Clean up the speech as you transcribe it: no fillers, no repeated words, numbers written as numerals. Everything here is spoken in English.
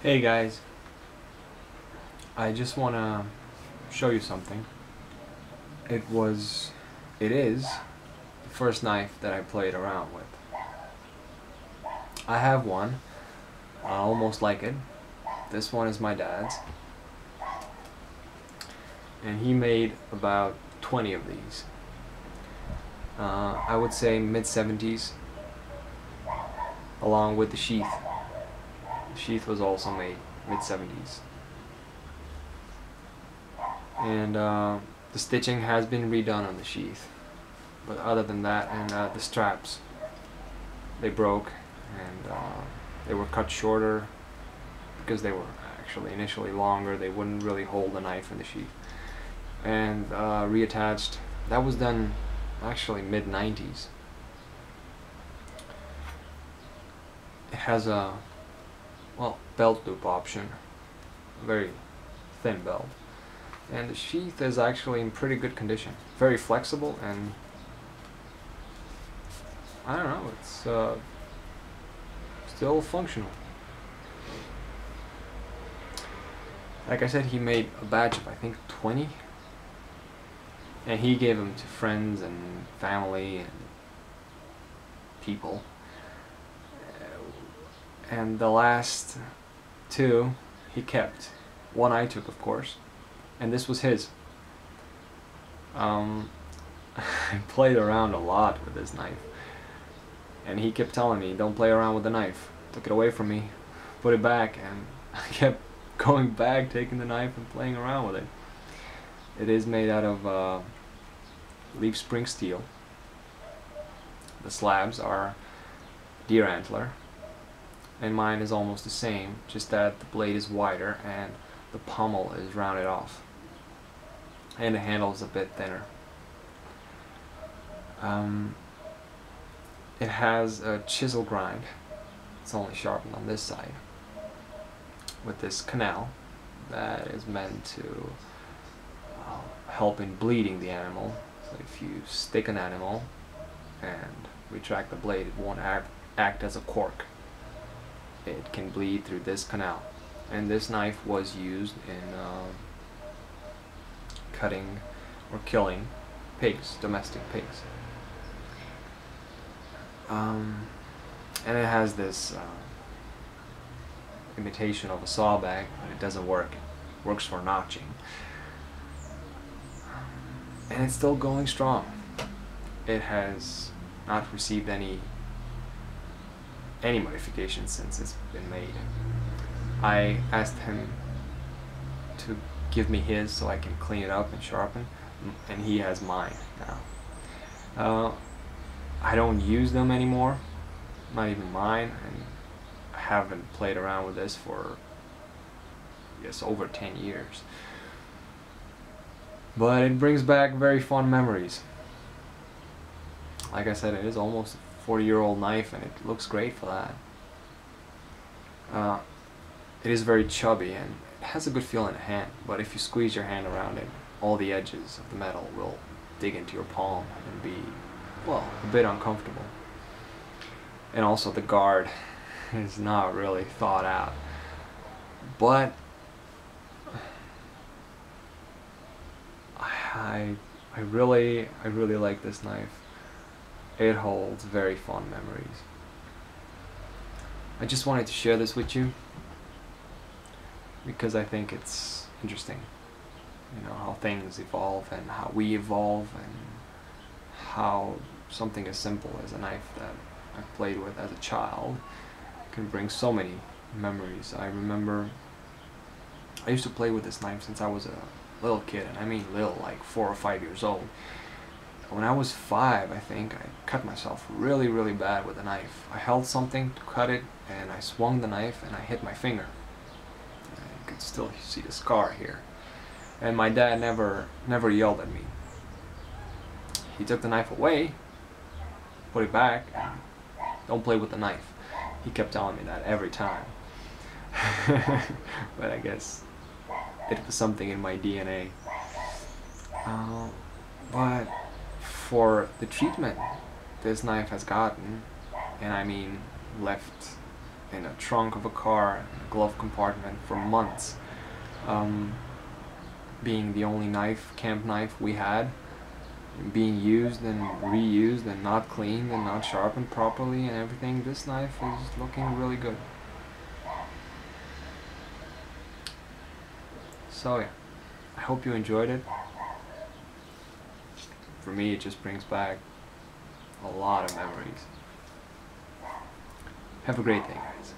Hey guys, I just want to show you something. It is the first knife that I played around with. I have one, I almost like it. This one is my dad's, and he made about 20 of these. I would say mid-70s, along with the sheath. The sheath was also made mid-70s. And the stitching has been redone on the sheath, but other than that, and the straps, they broke, and they were cut shorter because they were actually initially longer. They wouldn't really hold the knife in the sheath, and reattached. That was done actually mid-90s. It has a belt loop option, a very thin belt. And the sheath is actually in pretty good condition. Very flexible, and I don't know, it's still functional. Like I said, he made a batch of I think 20, and he gave them to friends and family and people. And the last two he kept. One I took, of course. And this was his. I played around a lot with this knife, and he kept telling me, don't play around with the knife. Took it away from me, put it back, and I kept going back, taking the knife and playing around with it. It is made out of leaf spring steel. The slabs are deer antler, and mine is almost the same, just that the blade is wider and the pommel is rounded off, and the handle is a bit thinner. It has a chisel grind. It's only sharpened on this side with this canal that is meant to help in bleeding the animal. So if you stick an animal and retract the blade, it won't act as a cork. It can bleed through this canal. And this knife was used in cutting or killing pigs, domestic pigs. And it has this imitation of a sawback, but it doesn't work. It works for notching. And it's still going strong. It has not received any modifications since it's been made. I asked him to give me his so I can clean it up and sharpen, and he has mine now. I don't use them anymore, not even mine, and I haven't played around with this for, I guess, over 10 years. But it brings back very fond memories. Like I said, it is almost a 40-year-old knife, and it looks great for that. It is very chubby, and it has a good feel in the hand, but if you squeeze your hand around it, all the edges of the metal will dig into your palm and be, well, a bit uncomfortable. And also the guard is not really thought out. But I really like this knife. It holds very fond memories. I just wanted to share this with you because I think it's interesting, you know, how things evolve and how we evolve, and how something as simple as a knife that I played with as a child can bring so many memories. I remember I used to play with this knife since I was a little kid, and I mean little, like 4 or 5 years old. When I was 5, I think, I cut myself really bad with a knife. I held something to cut it, and I swung the knife and I hit my finger. You can still see the scar here. And my dad never yelled at me. He took the knife away, put it back, and don't play with the knife. He kept telling me that every time. But I guess it was something in my DNA. But for the treatment this knife has gotten, and I mean left in a trunk of a car, in a glove compartment for months, being the only knife, camp knife we had, being used and reused and not cleaned and not sharpened properly and everything. This knife is looking really good. So yeah, I hope you enjoyed it. For me, it just brings back a lot of memories. Have a great day, guys.